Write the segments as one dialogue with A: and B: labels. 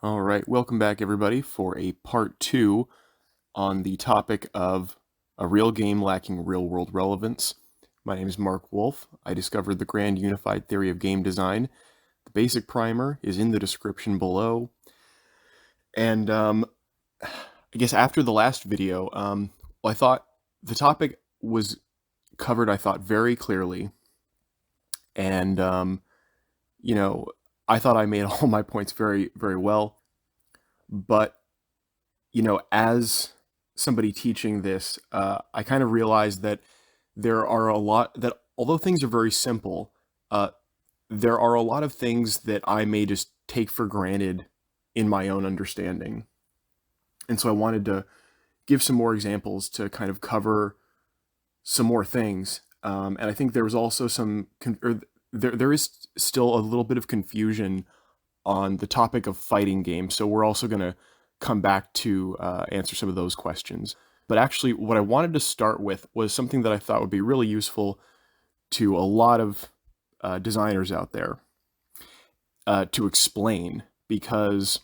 A: All right, welcome back everybody for a part 2 on the topic of a real game lacking real-world relevance. My name is Mark Wolf. I discovered the grand unified theory of game design. The basic primer is in the description below. And I guess after the last video, I thought the topic was covered, I thought, very clearly. And, I thought I made all my points very, very well. But as somebody teaching this, I kind of realized that there are a lot that, although things are very simple, there are a lot of things that I may just take for granted in my own understanding. And so I wanted to give some more examples to kind of cover some more things. And I think there was also there is still a little bit of confusion on the topic of fighting games. So we're also going to come back to answer some of those questions. But actually, what I wanted to start with was something that I thought would be really useful to a lot of designers out there to explain, because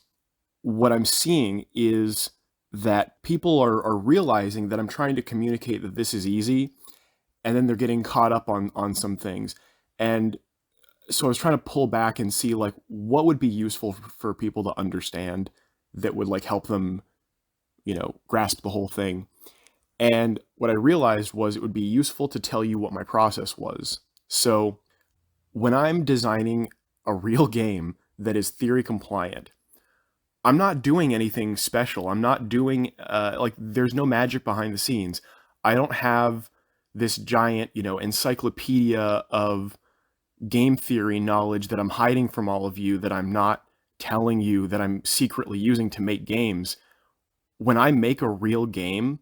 A: what I'm seeing is that people are realizing that I'm trying to communicate that this is easy, and then they're getting caught up on some things. And so I was trying to pull back and see what would be useful for people to understand that would help them, grasp the whole thing. And what I realized was it would be useful to tell you what my process was. So when I'm designing a real game that is theory compliant, I'm not doing anything special. I'm not doing, there's no magic behind the scenes. I don't have this giant, encyclopedia of game theory knowledge that I'm hiding from all of you, that I'm not telling you, that I'm secretly using to make games. When I make a real game,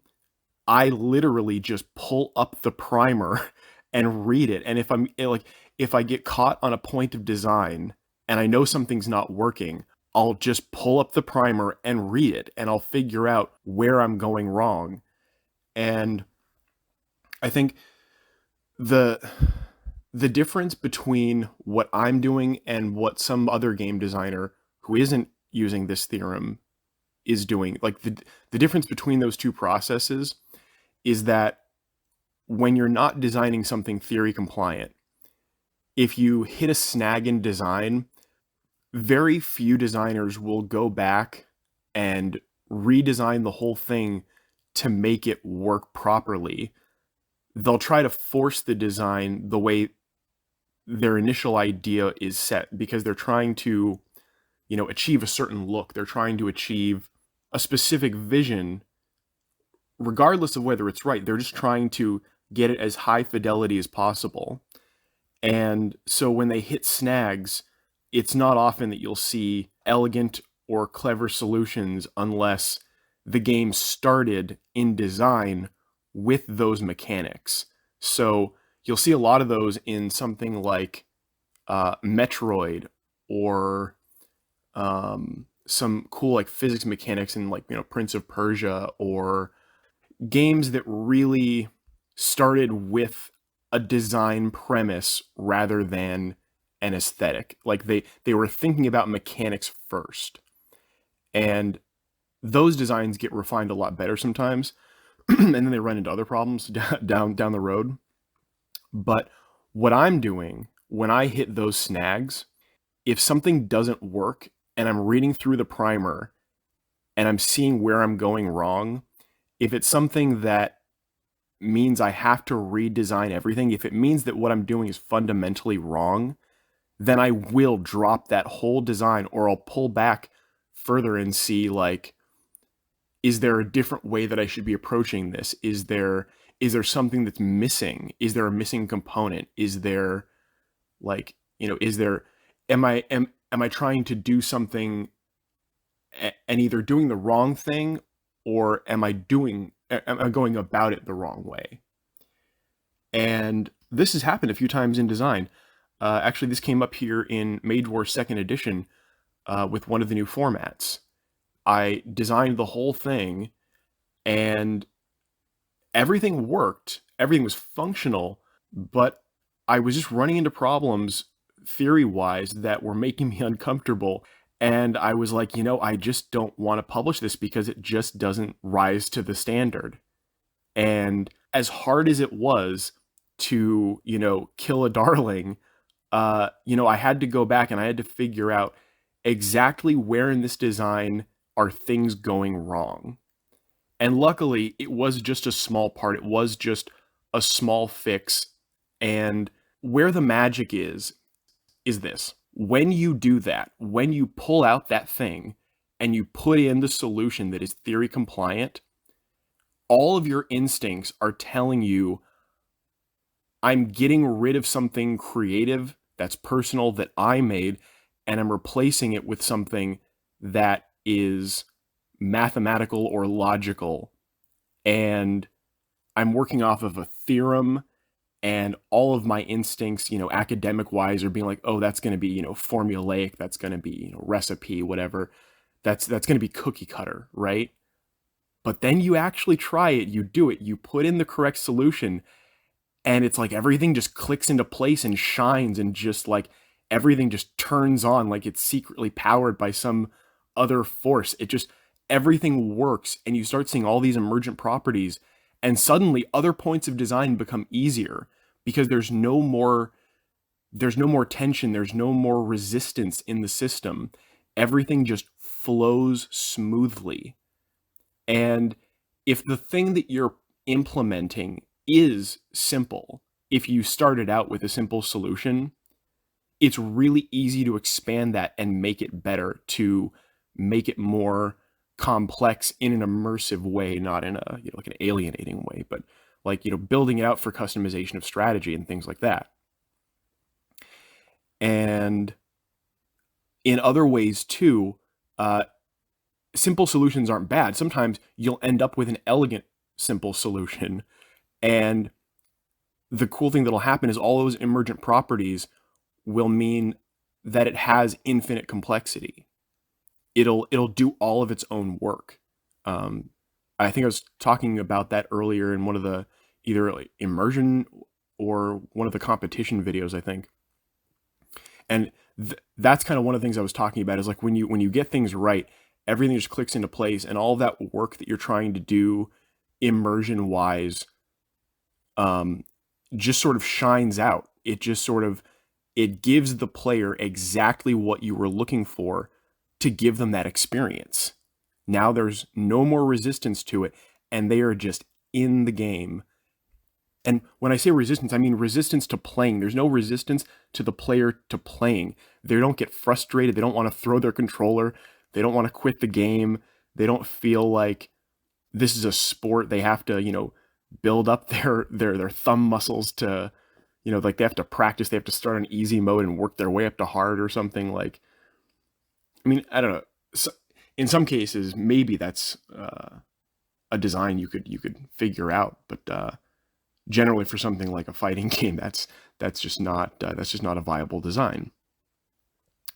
A: I literally just pull up the primer and read it. And if I get caught on a point of design and I know something's not working, I'll just pull up the primer and read it, and I'll figure out where I'm going wrong. And I think the difference between what I'm doing and what some other game designer who isn't using this theorem is doing, the difference between those two processes is that when you're not designing something theory compliant, if you hit a snag in design, very few designers will go back and redesign the whole thing to make it work properly. They'll try to force the design the way their initial idea is set, because they're trying to, achieve a certain look. They're trying to achieve a specific vision, regardless of whether it's right. They're just trying to get it as high fidelity as possible. And so when they hit snags, it's not often that you'll see elegant or clever solutions unless the game started in design with those mechanics. So you'll see a lot of those in something like Metroid, or some cool physics mechanics in Prince of Persia, or games that really started with a design premise rather than an aesthetic. They were thinking about mechanics first. And those designs get refined a lot better sometimes, and then they run into other problems down the road. But what I'm doing when I hit those snags, if something doesn't work and I'm reading through the primer and I'm seeing where I'm going wrong, if it's something that means I have to redesign everything, if it means that what I'm doing is fundamentally wrong, then I will drop that whole design, or I'll pull back further and see, is there a different way that I should be approaching this? Is there something that's missing? Is there a missing component? Is there am I trying to do something and either doing the wrong thing, or am I going about it the wrong way? And this has happened a few times in design. Actually, this came up here in Mage Wars 2nd edition with one of the new formats. I designed the whole thing, and everything worked. Everything was functional, but I was just running into problems theory-wise that were making me uncomfortable. And I was like, I just don't want to publish this because it just doesn't rise to the standard. And as hard as it was to, kill a darling, I had to go back and I had to figure out exactly where in this design are things going wrong. And luckily, it was just a small part. It was just a small fix. And where the magic is this. When you do that, when you pull out that thing and you put in the solution that is theory compliant, all of your instincts are telling you, I'm getting rid of something creative that's personal that I made, and I'm replacing it with something that is mathematical or logical. And I'm working off of a theorem, and all of my instincts, academic wise, are being like, oh, that's going to be, formulaic, that's going to be, recipe, whatever. That's going to be cookie cutter, right? But then you actually try it, you do it, you put in the correct solution, and it's like everything just clicks into place and shines, and just like everything just turns on like it's secretly powered by some other force. Everything works, and you start seeing all these emergent properties, and suddenly other points of design become easier because there's no more tension, there's no more resistance in the system. Everything just flows smoothly. And if the thing that you're implementing is simple, if you started out with a simple solution, it's really easy to expand that and make it better, to make it more complex in an immersive way, not in a like an alienating way, but like building it out for customization of strategy and things like that. And in other ways too, simple solutions aren't bad. Sometimes you'll end up with an elegant simple solution, and the cool thing that'll happen is all those emergent properties will mean that it has infinite complexity. It'll do all of its own work. I think I was talking about that earlier in one of the either like Immersion or one of the competition videos, I think. And that's kind of one of the things I was talking about, is like when you get things right, everything just clicks into place, and all that work that you're trying to do immersion wise just sort of shines out. It gives the player exactly what you were looking for to give them that experience. Now there's no more resistance to it, and they are just in the game. And when I say resistance, I mean resistance to playing. There's no resistance to the player to playing. They don't get frustrated. They don't want to throw their controller. They don't want to quit the game. They don't feel like this is a sport. They have to, build up their thumb muscles to, like they have to practice. They have to start on easy mode and work their way up to hard or something. Like, I mean, I don't know. So, in some cases, maybe that's a design you could figure out, but generally for something like a fighting game, that's just not a viable design.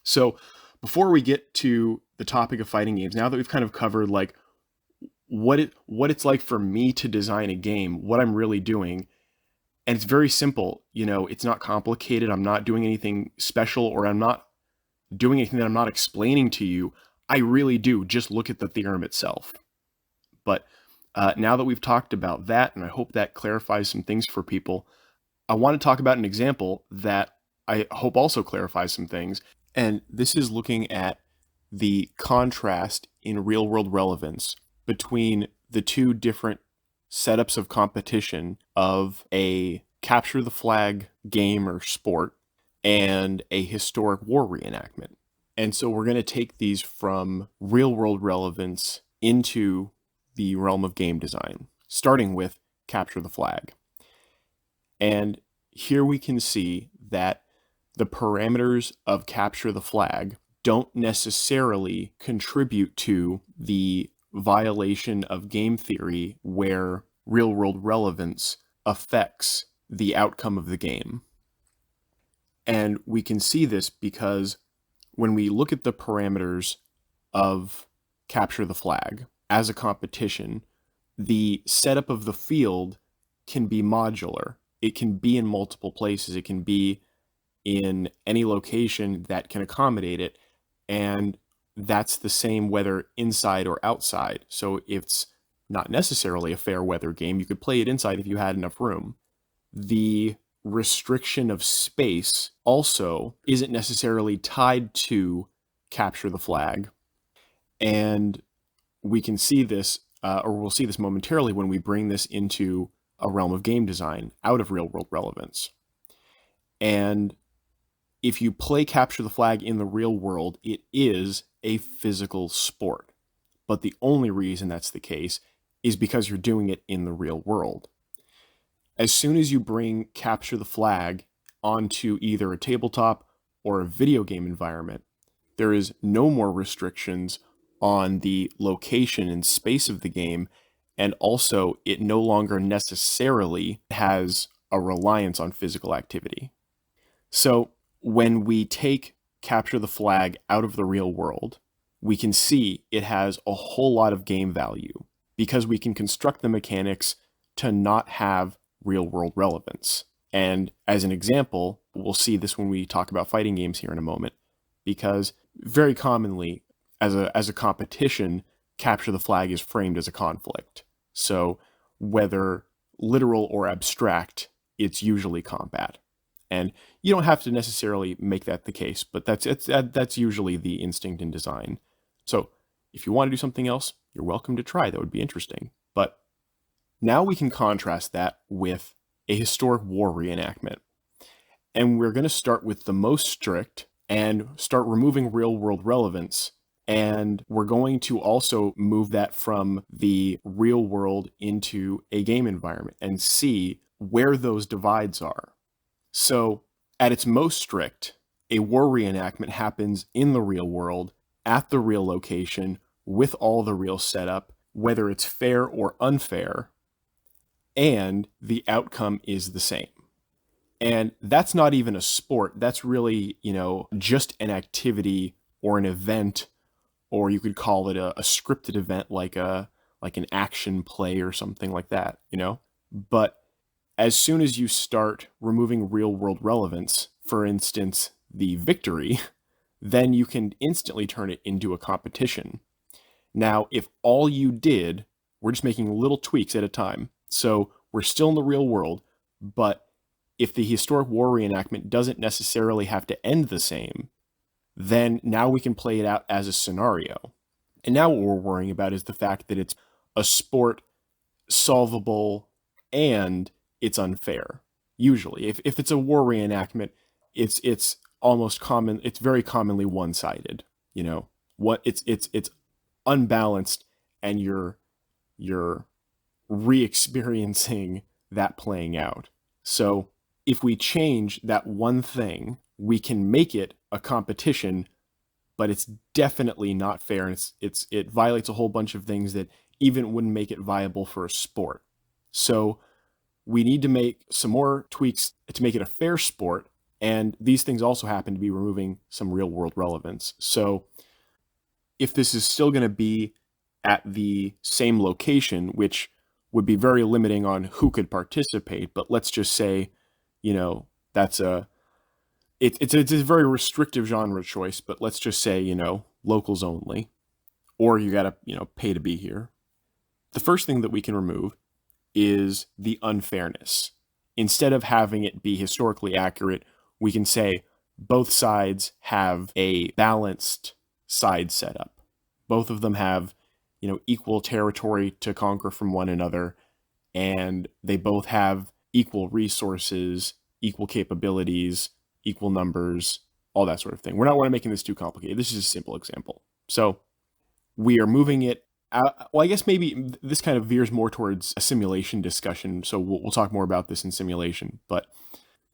A: So before we get to the topic of fighting games, now that we've kind of covered like what it's like for me to design a game, what I'm really doing, and it's very simple. It's not complicated. I'm not doing anything special, or I'm not doing anything that I'm not explaining to you. I really do just look at the theorem itself. But now that we've talked about that, and I hope that clarifies some things for people, I want to talk about an example that I hope also clarifies some things. And this is looking at the contrast in real-world relevance between the two different setups of competition of a capture the flag game or sport and a historic war reenactment. And so we're going to take these from real-world relevance into the realm of game design, starting with capture the flag. And here we can see that the parameters of capture the flag don't necessarily contribute to the violation of game theory where real-world relevance affects the outcome of the game. And we can see this because when we look at the parameters of capture the flag as a competition, the setup of the field can be modular. It can be in multiple places. It can be in any location that can accommodate it. And that's the same whether inside or outside. So it's not necessarily a fair weather game. You could play it inside if you had enough room. The restriction of space also isn't necessarily tied to capture the flag. And we can see this, or we'll see this momentarily when we bring this into a realm of game design out of real world relevance. And if you play capture the flag in the real world, it is a physical sport. But the only reason that's the case is because you're doing it in the real world. As soon as you bring capture the flag onto either a tabletop or a video game environment, there is no more restrictions on the location and space of the game, and also it no longer necessarily has a reliance on physical activity. So when we take capture the flag out of the real world, we can see it has a whole lot of game value because we can construct the mechanics to not have real world relevance. And as an example, we'll see this when we talk about fighting games here in a moment, because very commonly as a competition, capture the flag is framed as a conflict. So whether literal or abstract, it's usually combat. And you don't have to necessarily make that the case, but that's usually the instinct in design. So if you want to do something else, you're welcome to try. That would be interesting. But now we can contrast that with a historic war reenactment. And we're going to start with the most strict and start removing real world relevance. And we're going to also move that from the real world into a game environment and see where those divides are. So at its most strict, a war reenactment happens in the real world, at the real location, with all the real setup, whether it's fair or unfair, and the outcome is the same. And that's not even a sport. That's really, just an activity or an event, or you could call it a scripted event like an action play or something like that, But as soon as you start removing real world relevance, for instance, the victory, then you can instantly turn it into a competition. Now, if all you did, we're just making little tweaks at a time. So we're still in the real world, but if the historic war reenactment doesn't necessarily have to end the same, then now we can play it out as a scenario. And now what we're worrying about is the fact that it's a sport, solvable, and it's unfair. Usually, if it's a war reenactment, it's almost common. It's very commonly one-sided. It's unbalanced, and you're re-experiencing that playing out. So if we change that one thing, we can make it a competition, but it's definitely not fair, and it violates a whole bunch of things that even wouldn't make it viable for a sport. So we need to make some more tweaks to make it a fair sport, and these things also happen to be removing some real world relevance. So if this is still going to be at the same location, which would be very limiting on who could participate, but let's just say, that's it's a very restrictive genre choice, but let's just say, locals only, or you got to, pay to be here. The first thing that we can remove is the unfairness. Instead of having it be historically accurate, we can say both sides have a balanced side setup. Both of them have, equal territory to conquer from one another, and they both have equal resources, equal capabilities, equal numbers, all that sort of thing. We're not making this too complicated. This is a simple example. So we are moving it out. Well, I guess maybe this kind of veers more towards a simulation discussion, so we'll talk more about this in simulation, but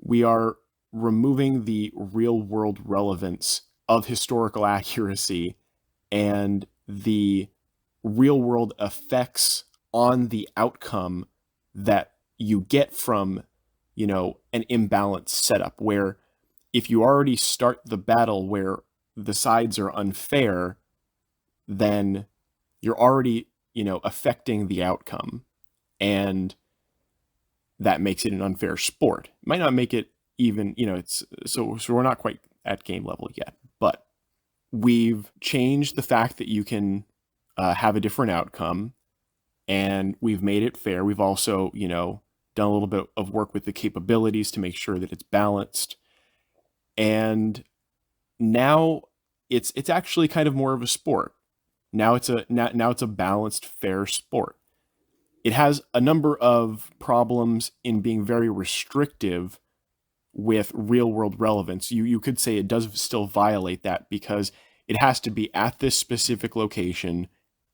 A: we are removing the real world relevance of historical accuracy and the real world effects on the outcome that you get from, an imbalanced setup, where if you already start the battle where the sides are unfair, then you're already, affecting the outcome, and that makes it an unfair sport. It might not make it even, so we're not quite at game level yet, but we've changed the fact that you can have a different outcome, and we've made it fair. We've also, done a little bit of work with the capabilities to make sure that it's balanced. And now it's actually kind of more of a sport. Now it's a balanced, fair sport. It has a number of problems in being very restrictive with real world relevance. You could say it does still violate that because it has to be at this specific location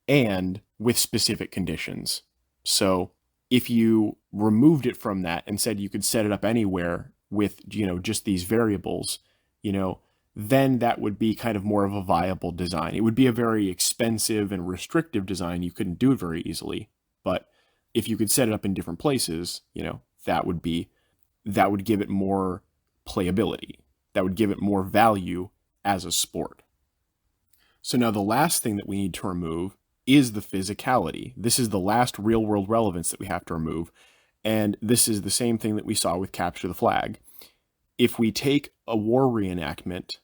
A: and with specific conditions. So if you removed it from that and said you could set it up anywhere with, just these variables, then that would be kind of more of a viable design. It would be a very expensive and restrictive design. You couldn't do it very easily. But if you could set it up in different places, that would give it more playability. That would give it more value as a sport. So now the last thing that we need to remove is the physicality. This is the last real world relevance that we have to remove. And this is the same thing that we saw with Capture the Flag. If we take a war reenactment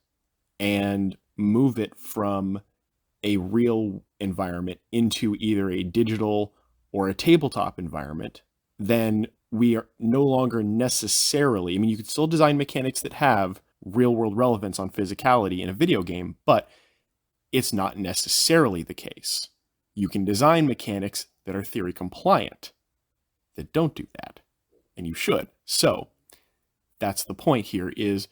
A: and move it from a real environment into either a digital or a tabletop environment, then we are no longer necessarily, you could still design mechanics that have real world relevance on physicality in a video game, but it's not necessarily the case. You can design mechanics that are theory compliant that don't do that, and you should. So that's the point here is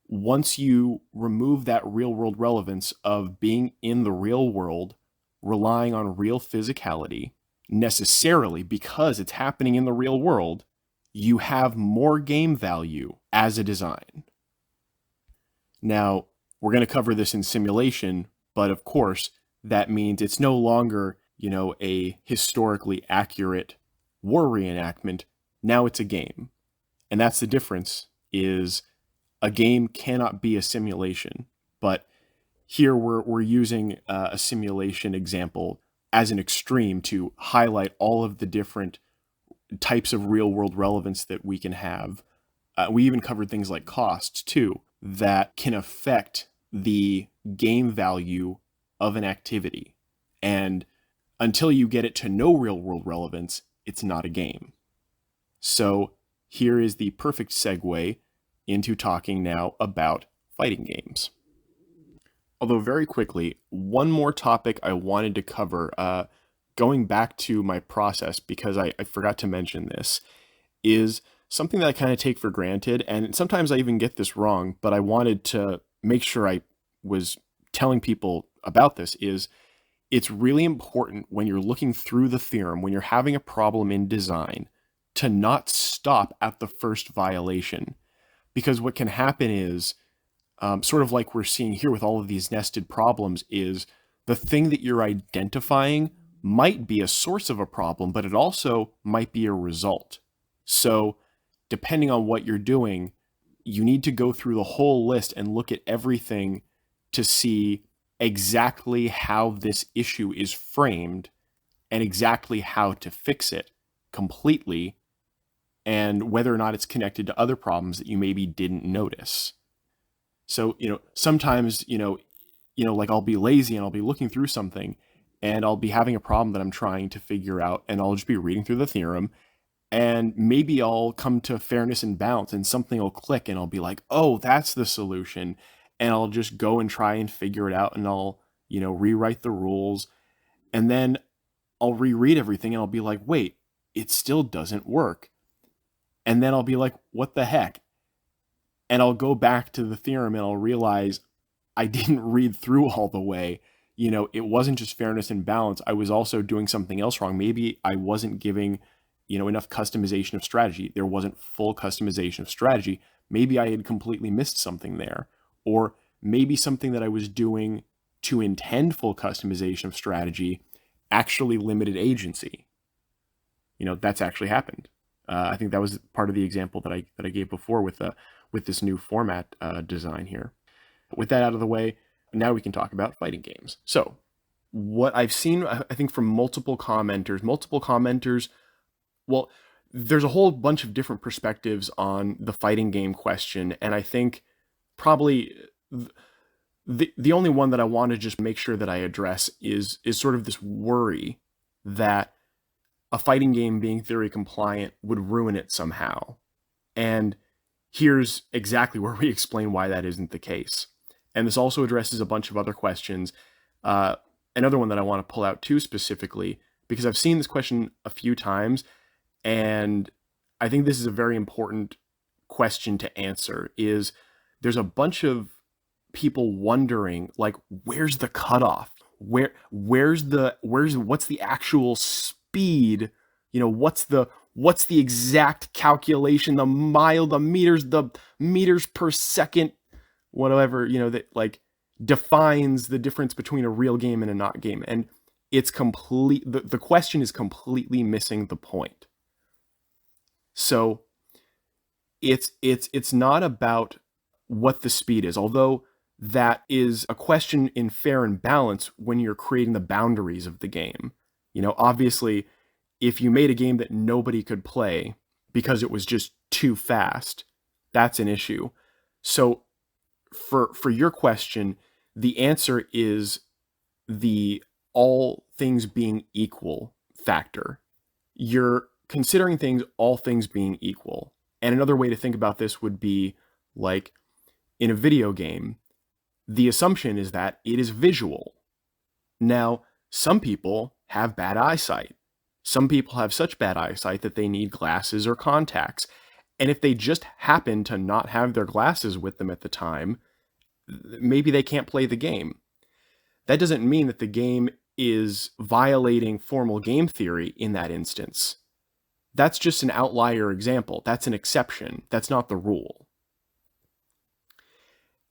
A: once you remove that real world relevance of being in the real world, relying on real physicality necessarily because it's happening in the real world, you have more game value as a design. Now, we're going to cover this in simulation, but of course, that means it's no longer, a historically accurate war reenactment. Now it's a game. And that's the difference, is a game cannot be a simulation. But here we're using a simulation example as an extreme to highlight all of the different types of real world relevance that we can have. We even covered things like cost too, that can affect the game value of an activity. And until you get it to no real world relevance, it's not a game. So here is the perfect segue into talking now about fighting games. Although very quickly, one more topic I wanted to cover, going back to my process, because I forgot to mention this, is something that I kind of take for granted, and sometimes I even get this wrong, but I wanted to make sure I was telling people about this, is it's really important when you're looking through the theorem, when you're having a problem in design, to not stop at the first violation. Because what can happen is, sort of like we're seeing here with all of these nested problems, is the thing that you're identifying might be a source of a problem, but it also might be a result. So depending on what you're doing, you need to go through the whole list and look at everything to see exactly how this issue is framed and exactly how to fix it completely, and whether or not it's connected to other problems that you maybe didn't notice. So, sometimes, like I'll be lazy and I'll be looking through something and I'll be having a problem that I'm trying to figure out, and I'll just be reading through the theorem, and maybe I'll come to fairness and balance and something will click and I'll be like, oh, that's the solution. And I'll just go and try and figure it out, and I'll, rewrite the rules, and then I'll reread everything and I'll be like, wait, it still doesn't work. And then I'll be like, what the heck? And I'll go back to the theorem and I'll realize I didn't read through all the way. It wasn't just fairness and balance. I was also doing something else wrong. Maybe I wasn't giving, enough customization of strategy. There wasn't full customization of strategy. Maybe I had completely missed something there. Or maybe something that I was doing to intend full customization of strategy actually limited agency. That's actually happened. I think that was part of the example that I gave before with this new format design here. With that out of the way, now we can talk about fighting games. So what I've seen, I think, from multiple commenters, well, there's a whole bunch of different perspectives on the fighting game question, and I think probably The only one that I want to just make sure that I address is sort of this worry that a fighting game being theory compliant would ruin it somehow. And here's exactly where we explain why that isn't the case. And this also addresses a bunch of other questions. Another one that I want to pull out too specifically, because I've seen this question a few times, and I think this is a very important question to answer, is there's a bunch of people wondering, like, where's the cutoff? What's the actual speed? What's the exact calculation, the meters per second, whatever, that like defines the difference between a real game and a not game. And it's the question is completely missing the point. So it's not about what the speed is, although that is a question in fair and balance when you're creating the boundaries of the game. Obviously, if you made a game that nobody could play because it was just too fast, that's an issue. So for your question, the answer is the all things being equal factor. You're considering things all things being equal. And another way to think about this would be like in a video game, the assumption is that it is visual. Now, some people have bad eyesight. Some people have such bad eyesight that they need glasses or contacts. And if they just happen to not have their glasses with them at the time, maybe they can't play the game. That doesn't mean that the game is violating formal game theory in that instance. That's just an outlier example. That's an exception. That's not the rule.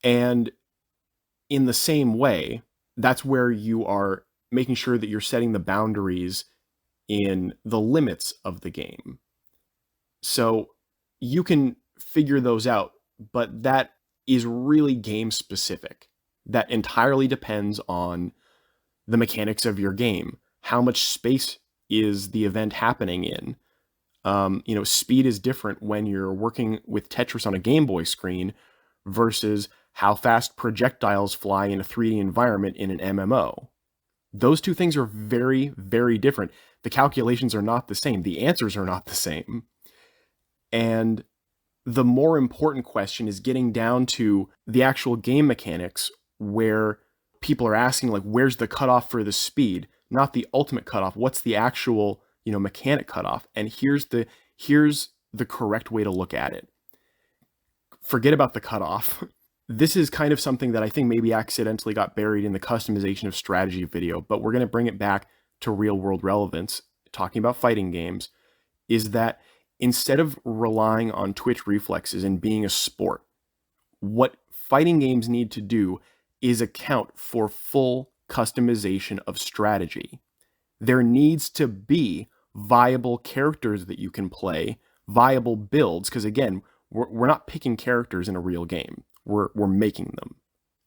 A: And in the same way, that's where you are making sure that you're setting the boundaries in the limits of the game. So you can figure those out, but that is really game specific. That entirely depends on the mechanics of your game. How much space is the event happening in? Speed is different when you're working with Tetris on a Game Boy screen versus how fast projectiles fly in a 3D environment in an MMO. Those two things are very, very different. The calculations are not the same. The answers are not the same. And the more important question is getting down to the actual game mechanics, where people are asking, like, where's the cutoff for the speed? Not the ultimate cutoff. What's the actual, mechanic cutoff? And here's the correct way to look at it. Forget about the cutoff. This is kind of something that I think maybe accidentally got buried in the customization of strategy video, but we're going to bring it back to real world relevance, talking about fighting games, is that instead of relying on twitch reflexes and being a sport, what fighting games need to do is account for full customization of strategy. There needs to be viable characters that you can play, viable builds, because again, we're not picking characters in a real game. We're making them.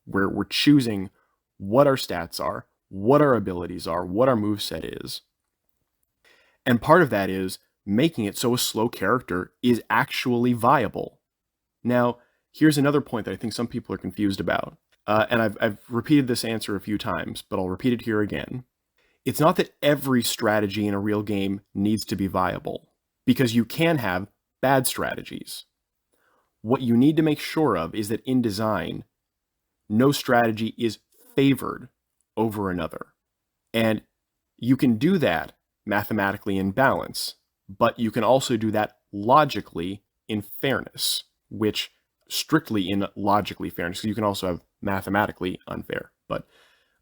A: We're choosing what our stats are, what our abilities are, what our moveset is. And part of that is making it so a slow character is actually viable. Now, here's another point that I think some people are confused about. And I've repeated this answer a few times, but I'll repeat it here again. It's not that every strategy in a real game needs to be viable, because you can have bad strategies. What you need to make sure of is that in design, no strategy is favored over another. And you can do that mathematically in balance, but you can also do that logically in fairness, which strictly in logically fairness, because you can also have mathematically unfair. But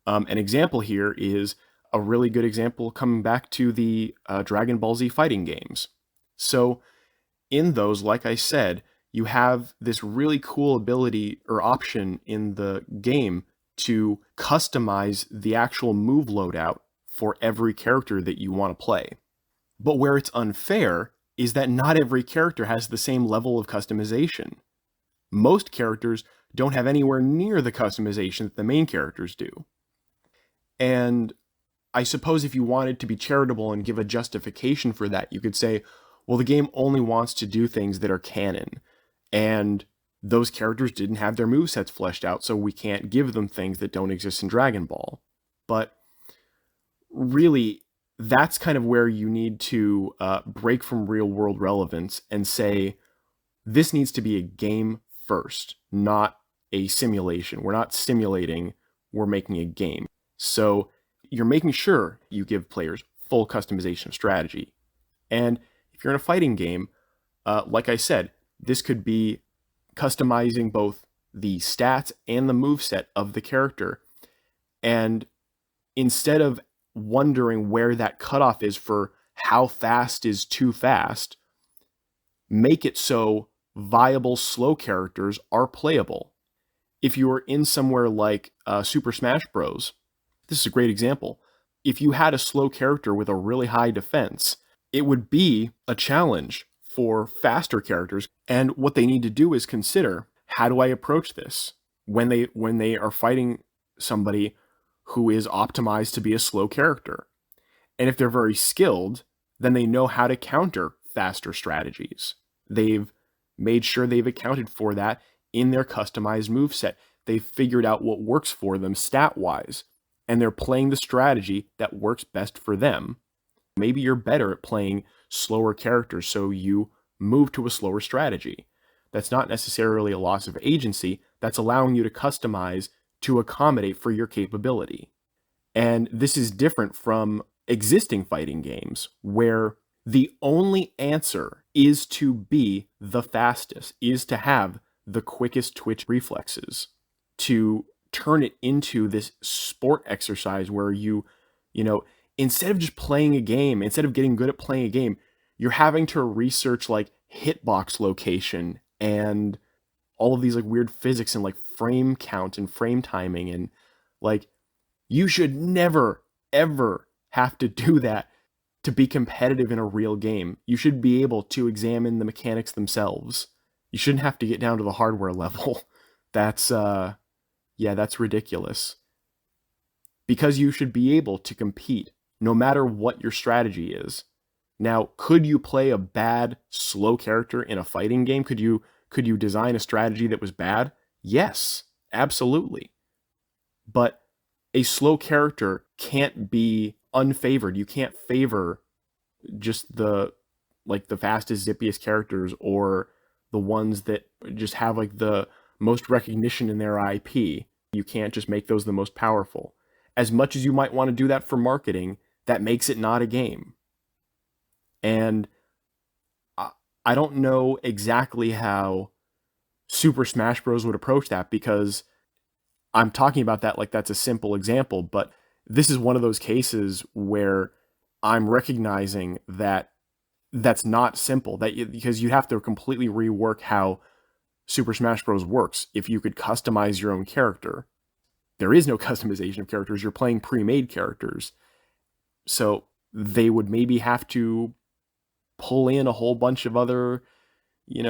A: an example here is a really good example coming back to the Dragon Ball Z fighting games. So in those, like I said, you have this really cool ability or option in the game to customize the actual move loadout for every character that you want to play. But where it's unfair is that not every character has the same level of customization. Most characters don't have anywhere near the customization that the main characters do. And I suppose if you wanted to be charitable and give a justification for that, you could say, well, the game only wants to do things that are canon. And those characters didn't have their movesets fleshed out, so we can't give them things that don't exist in Dragon Ball. But really, that's kind of where you need to break from real world relevance and say, this needs to be a game first, not a simulation. We're not simulating, we're making a game. So you're making sure you give players full customization of strategy. And if you're in a fighting game, like I said, this could be customizing both the stats and the moveset of the character. And instead of wondering where that cutoff is for how fast is too fast, make it so viable slow characters are playable. If you are in somewhere like Super Smash Bros., this is a great example. If you had a slow character with a really high defense, it would be a challenge for faster characters. And what they need to do is consider, how do I approach this when they are fighting somebody who is optimized to be a slow character? And if they're very skilled, then they know how to counter faster strategies. They've made sure they've accounted for that in their customized moveset. They've figured out what works for them stat-wise, and they're playing the strategy that works best for them. Maybe you're better at playing slower characters, so you move to a slower strategy. That's not necessarily a loss of agency. That's allowing you to customize to accommodate for your capability. And this is different from existing fighting games where the only answer is to be the fastest, is to have the quickest twitch reflexes, to turn it into this sport exercise where you know, instead of just playing a game, instead of getting good at playing a game, you're having to research like hitbox location and all of these like weird physics and like frame count and frame timing. And like, you should never, ever have to do that to be competitive in a real game. You should be able to examine the mechanics themselves. You shouldn't have to get down to the hardware level. That's, yeah, that's ridiculous. Because you should be able to compete no matter what your strategy is. Now, could you play a bad, slow character in a fighting game? Could you design a strategy that was bad? Yes, absolutely. But a slow character can't be unfavored. You can't favor just the fastest, zippiest characters or the ones that just have like the most recognition in their IP. You can't just make those the most powerful. As much as you might want to do that for marketing, that makes it not a game. And I don't know exactly how Super Smash Bros. Would approach that, because I'm talking about that like that's a simple example, but this is one of those cases where I'm recognizing that that's not simple, because you have to completely rework how Super Smash Bros. Works. If you could customize your own character, there is no customization of characters. You're playing pre-made characters. So they would maybe have to pull in a whole bunch of other,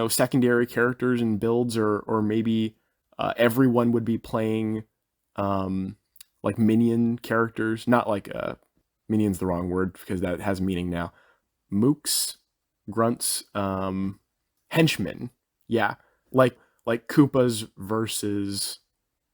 A: secondary characters and builds, or maybe everyone would be playing like minion characters. Not like minion's the wrong word because that has meaning now. Mooks, grunts, henchmen. Yeah, like Koopas versus,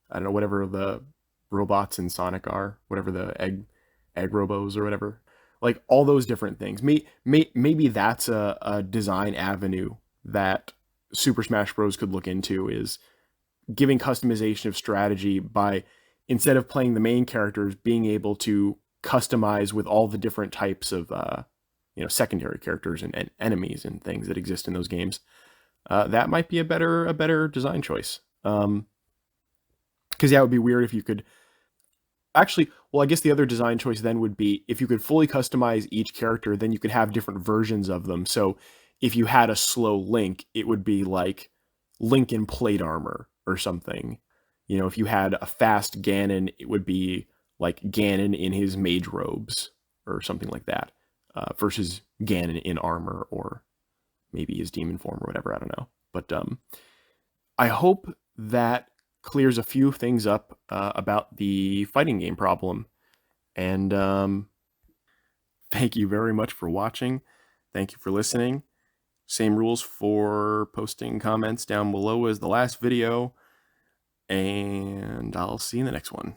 A: I don't know, whatever the robots in Sonic are, whatever the egg robos or whatever. Like all those different things. Maybe that's a design avenue that Super Smash Bros. Could look into, is giving customization of strategy by, instead of playing the main characters, being able to customize with all the different types of secondary characters and enemies and things that exist in those games. That might be a better design choice. Because yeah, it would be weird if you could actually, well, I guess the other design choice then would be, if you could fully customize each character, then you could have different versions of them. So if you had a slow Link, it would be like Link in plate armor or something. If you had a fast Ganon, it would be like Ganon in his mage robes or something like that, versus Ganon in armor, or maybe his demon form or whatever. I don't know. But I hope that clears a few things up about the fighting game problem. And thank you very much for watching. Thank you for listening. Same rules for posting comments down below as the last video, and I'll see you in the next one.